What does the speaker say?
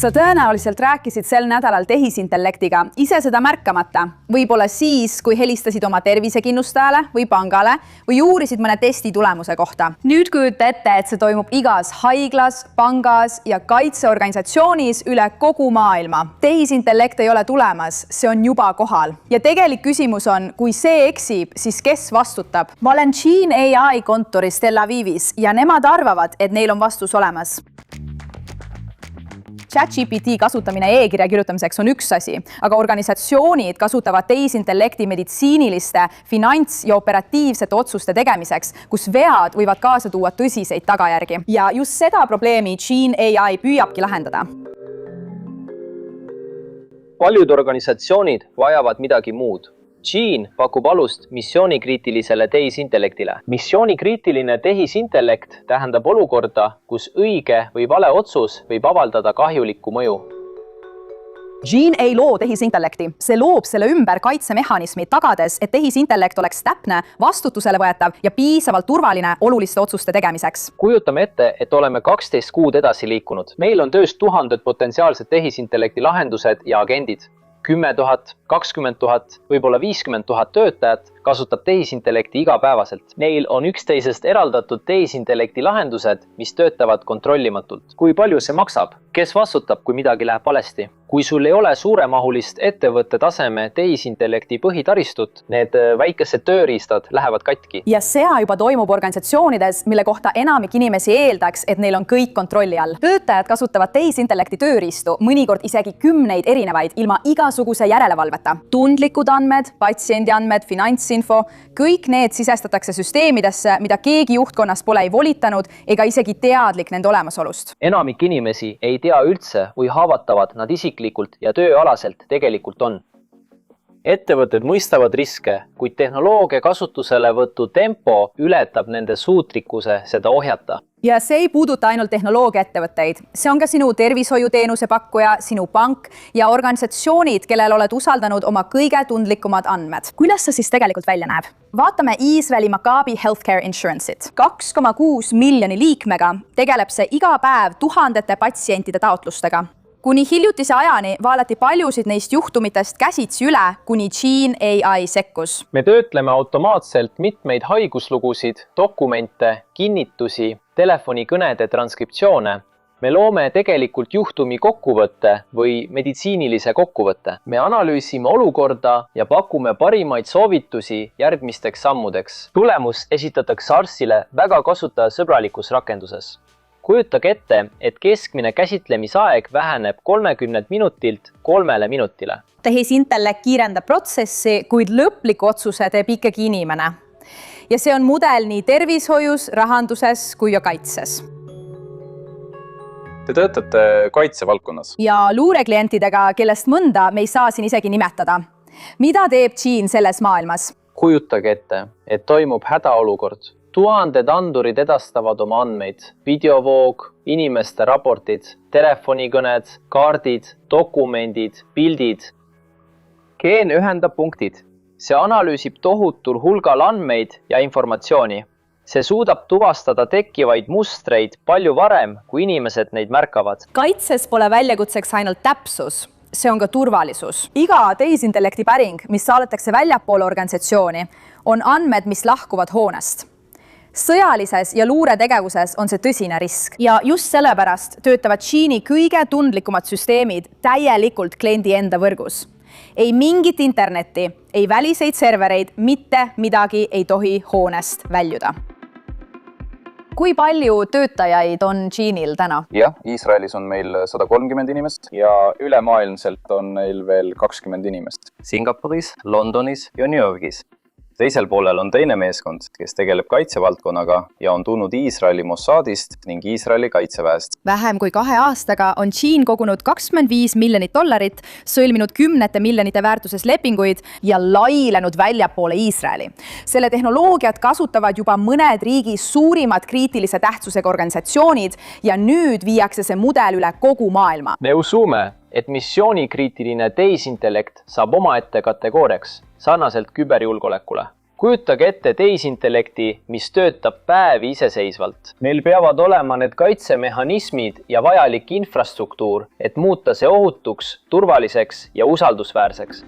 Sa tõenäoliselt rääkisid sel nädalal tehisintellektiga, ise seda märkamata. Võib-olla siis, kui helistasid oma tervisekindlustajale või pangale või uurisid mõne testi tulemuse kohta. Nüüd kujuta ette, et see toimub igas haiglas, pangas ja kaitseorganisatsioonis üle kogu maailma. Tehisintellekt ei ole tulemas, see on juba kohal. Ja tegelik küsimus on, kui see eksib, siis kes vastutab? Ma olen Gene AI kontoris Tel Avivis ja nemad arvavad, et neil on vastus olemas. ChatGPT kasutamine e-kirja kirjutamiseks on üks asi, aga organisatsioonid kasutavad tehisintellekti meditsiiniliste, finants- ja operatiivsete otsuste tegemiseks, kus vead võivad kaasa tuua tõsiseid tagajärgi. Ja just seda probleemi Gene AI püüabki lahendada. Paljud organisatsioonid vajavad midagi muud. Gene pakub alust missioonikriitilisele tehisintellektile. Missioonikriitiline tehisintellekt tähendab olukorda, kus õige või vale otsus võib avaldada kahjulikku mõju. Gene ei loo tehisintellekti. See loob selle ümber kaitsemehhanismi, tagades, et tehisintellekt oleks täpne, vastutusele võetav ja piisavalt turvaline oluliste otsuste tegemiseks. Kujutame ette, et oleme 12 kuud edasi liikunud. Meil on töös tuhanded potentsiaalsed tehisintellekti lahendused ja agendid. 10 000, 20 000, võib-olla 50 000 töötajat kasutab tehisintellekti igapäevaselt. Neil on üksteisest eraldatud tehisintellekti lahendused, mis töötavad kontrollimatult. Kui palju see maksab? Kes vastutab, kui midagi läheb valesti? Kui sul ei ole suuremahulist ettevõtte taseme tehisintellekti põhitaristut, need väikesed tööriistad lähevad katki. Ja see juba toimub organisatsioonides, mille kohta enamik inimesi eeldaks, et neil on kõik kontrolli all. Töötajad kasutavad tehisintellekti tööriistu, mõnikord isegi 10 erinevaid, ilma igasuguse järelevalveta. Tundlikud andmed, patsiendi andmed, finantsinfo, kõik need sisestatakse süsteemidesse, mida keegi juhtkonnast pole ei volitanud ega isegi teadlik nende olemasolust. Enamik inimesi ei tea üldse, või haavatavad nad isiklikult ja tööalaselt tegelikult on. Ettevõtted mõistavad riske, kuid tehnoloogia kasutuselevõtu tempo ületab nende suutlikkuse seda ohjata. Ja see ei puuduta ainult tehnoloogiaettevõtteid. See on ka sinu tervishoiuteenuse pakkuja, sinu pank ja organisatsioonid, kellel oled usaldanud oma kõige tundlikumad andmed. Kuidas see siis tegelikult välja näeb? Vaatame Iisraeli Maccabi Healthcare Insurance'it. 2,6 miljoni liikmega tegeleb see iga päev tuhandete patsientide taotlustega. Kuni hiljutise ajani vaadati paljusid neist juhtumitest käsitsi üle, kuni Gene AI sekkus. Me töötleme automaatselt mitmeid haiguslugusid, dokumente, kinnitusi, telefonikõnede transkriptsioone. Me loome tegelikult juhtumi kokkuvõtte või meditsiinilise kokkuvõtte. Me analüüsime olukorda ja pakume parimaid soovitusi järgmisteks sammudeks. Tulemus esitatakse arstile väga kasutajasõbralikus rakenduses. Kujutage ette, et keskmine käsitlemisaeg väheneb 30 minutilt 3 minutile. Tehisintellekt kiirendab protsessi, kuid lõpliku otsuse teeb ikkagi inimene. Ja see on mudel nii tervishoius, rahanduses kui ja kaitses. Te töötate kaitsevaldkonnas. Ja luureklientidega, kellest mõnda me ei saa siin isegi nimetada. Mida teeb Gene selles maailmas? Kujutage ette, et toimub hädaolukord. Tuhanded andurid edastavad oma andmeid, videovoog, inimeste raportid, telefonikõned, kaardid, dokumendid, pildid. Gene ühendab punktid. See analüüsib tohutul hulgal andmeid ja informatsiooni. See suudab tuvastada tekkivaid mustreid palju varem, kui inimesed neid märkavad. Kaitses pole väljakutseks ainult täpsus. See on ka turvalisus. Iga tehisintellekti päring, mis saadetakse väljapoole organisatsiooni, on andmed, mis lahkuvad hoonest. Sõjalises ja luuretegevuses on see tõsine risk. Ja just sellepärast töötavad Gene'i kõige tundlikumad süsteemid täielikult kliendi enda võrgus. Ei mingit internetti, ei väliseid servereid, mitte midagi ei tohi hoonest väljuda. Kui palju töötajaid on Gene'il täna? Jah, Iisraelis on meil 130 inimest ja ülemaailmselt on neil veel 20 inimest. Singapuris, Londonis ja New Yorgis. Teisel poolel on teine meeskond, kes tegeleb kaitsevaldkonnaga ja on tulnud Iisraeli Mossadist ning Iisraeli kaitseväest. Vähem kui 2 aastaga on Gene kogunud $25 miljonit, sõlminud 10 miljonite väärtuses lepinguid ja lailenud väljapoole Iisraeli. Selle tehnoloogiat kasutavad juba mõned riigi suurimad kriitilise tähtsusega organisatsioonid ja nüüd viiakse see mudel üle kogu maailma. Me usume, et missioonikriitiline tehisintellekt saab omaette kategooriaks sarnaselt küberjulgeolekule. kujutage ette tehisintellekti, mis töötab päevi iseseisvalt. Meil peavad olema need kaitsemehhanismid ja vajalik infrastruktuur, et muuta see ohutuks, turvaliseks ja usaldusväärseks.